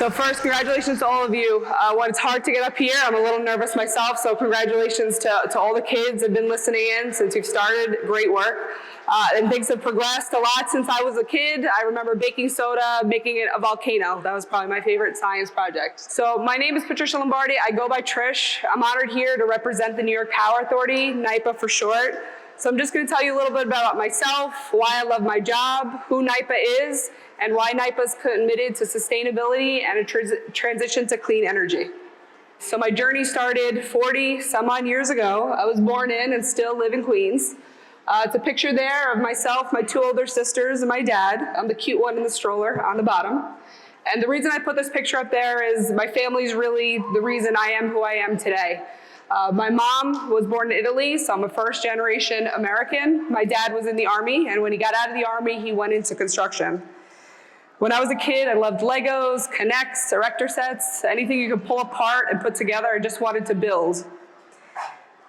So first, congratulations to all of you. When it's hard to get up here, I'm a little nervous myself, so congratulations to all the kids that have been listening in since you've started. Great work. And things have progressed a lot since I was a kid. I remember baking soda, making it a volcano. That was probably my favorite science project. So my name is Patricia Lombardi. I go by Trish. I'm honored here to represent the New York Power Authority, NYPA for short. So I'm just going to tell you a little bit about myself, why I love my job, who NYPA is, and why NYPA is committed to sustainability and a transition to clean energy. So my journey started 40 some odd years ago. I was born in and still live in Queens. It's a picture there of myself, my two older sisters, and my dad. I'm the cute one in the stroller on the bottom. And the reason I put this picture up there is my family's really the reason I am who I am today. My mom was born in Italy, so I'm a first-generation American. My dad was in the Army, and when he got out of the Army, he went into construction. When I was a kid, I loved Legos, Connects, erector sets, anything you could pull apart and put together. I just wanted to build.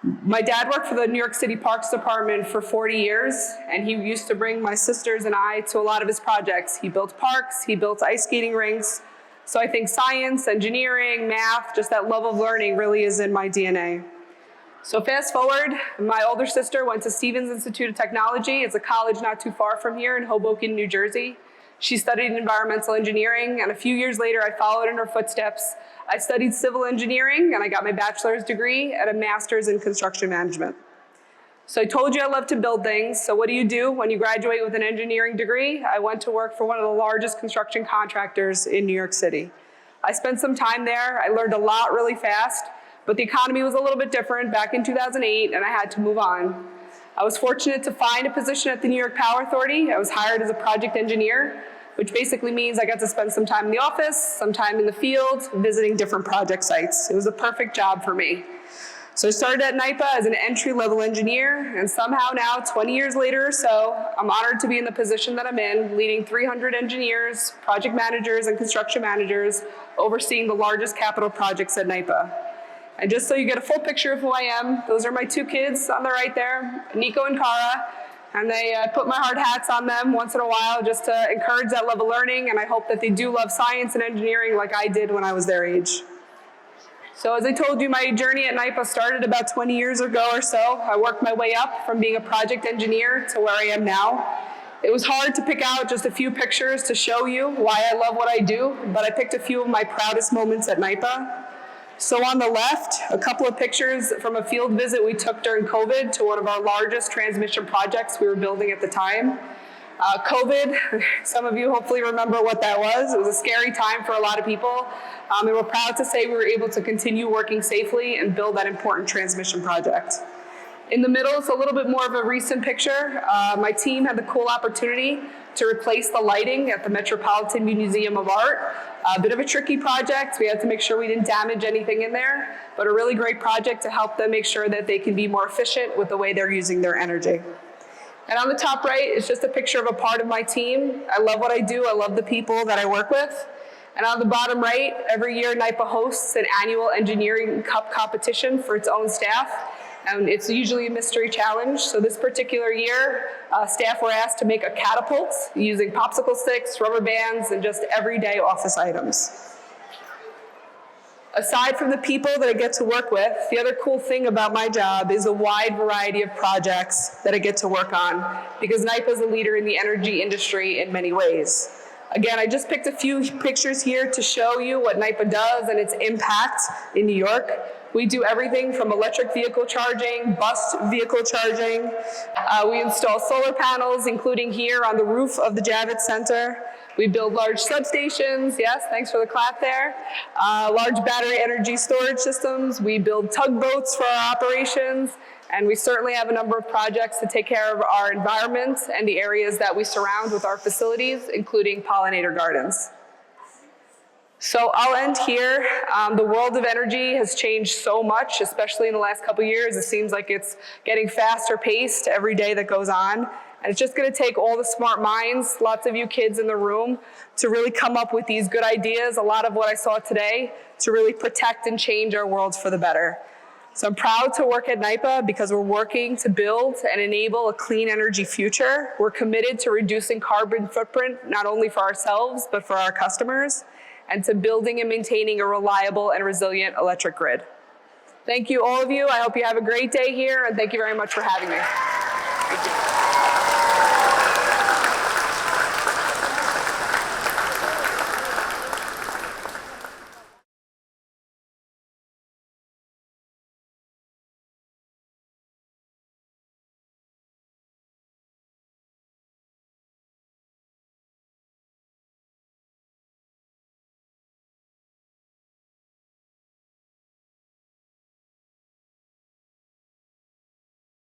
My dad worked for the New York City Parks Department for 40 years, and he used to bring my sisters and I to a lot of his projects. He built parks, he built ice skating rinks. So I think science, engineering, math, just that love of learning really is in my DNA. So fast forward, my older sister went to Stevens Institute of Technology. It's a college not too far from here in Hoboken, New Jersey. She studied environmental engineering, and a few years later, I followed in her footsteps. I studied civil engineering, and I got my bachelor's degree and a master's in construction management. So I told you I love to build things. So what do you do when you graduate with an engineering degree? I went to work for one of the largest construction contractors in New York City. I spent some time there. I learned a lot really fast, but the economy was a little bit different back in 2008, and I had to move on. I was fortunate to find a position at the New York Power Authority. I was hired as a project engineer, which basically means I got to spend some time in the office, some time in the field, visiting different project sites. It was a perfect job for me. So I started at NYPA as an entry-level engineer, and somehow now, 20 years later or so, I'm honored to be in the position that I'm in, leading 300 engineers, project managers, and construction managers, overseeing the largest capital projects at NYPA. And just so you get a full picture of who I am, those are my two kids on the right there, Nico and Cara, and they put my hard hats on them once in a while just to encourage that love of learning, and I hope that they do love science and engineering like I did when I was their age. So as I told you, my journey at NYPA started about 20 years ago or so. I worked my way up from being a project engineer to where I am now. It was hard to pick out just a few pictures to show you why I love what I do, but I picked a few of my proudest moments at NYPA. So on the left, a couple of pictures from a field visit we took during COVID to one of our largest transmission projects we were building at the time. COVID, some of you hopefully remember what that was. It was a scary time for a lot of people. And we're proud to say we were able to continue working safely and build that important transmission project. In the middle is a little bit more of a recent picture. My team had the cool opportunity to replace the lighting at the Metropolitan Museum of Art. A bit of a tricky project. We had to make sure we didn't damage anything in there, but a really great project to help them make sure that they can be more efficient with the way they're using their energy. And on the top right is just a picture of a part of my team. I love what I do. I love the people that I work with. And on the bottom right, every year NYPA hosts an annual engineering cup competition for its own staff. And it's usually a mystery challenge. So this particular year, staff were asked to make a catapult using popsicle sticks, rubber bands, and just everyday office items. Aside from the people that I get to work with, the other cool thing about my job is a wide variety of projects that I get to work on, because NYPA is a leader in the energy industry in many ways. Again, I just picked a few pictures here to show you what NYPA does and its impact in New York. We do everything from electric vehicle charging, bus vehicle charging. We install solar panels, including here on the roof of the Javits Center. We build large substations, yes, thanks for the clap there. Large battery energy storage systems. We build tugboats for our operations. And we certainly have a number of projects to take care of our environment and the areas that we surround with our facilities, including pollinator gardens. So I'll end here. The world of energy has changed so much, especially in the last couple of years. It seems like it's getting faster paced every day that goes on. And it's just going to take all the smart minds, lots of you kids in the room, to really come up with these good ideas, a lot of what I saw today, to really protect and change our world for the better. So I'm proud to work at NYPA because we're working to build and enable a clean energy future. We're committed to reducing carbon footprint, not only for ourselves, but for our customers. and to building and maintaining a reliable and resilient electric grid. Thank you, all of you. I hope you have a great day here, and thank you very much for having me.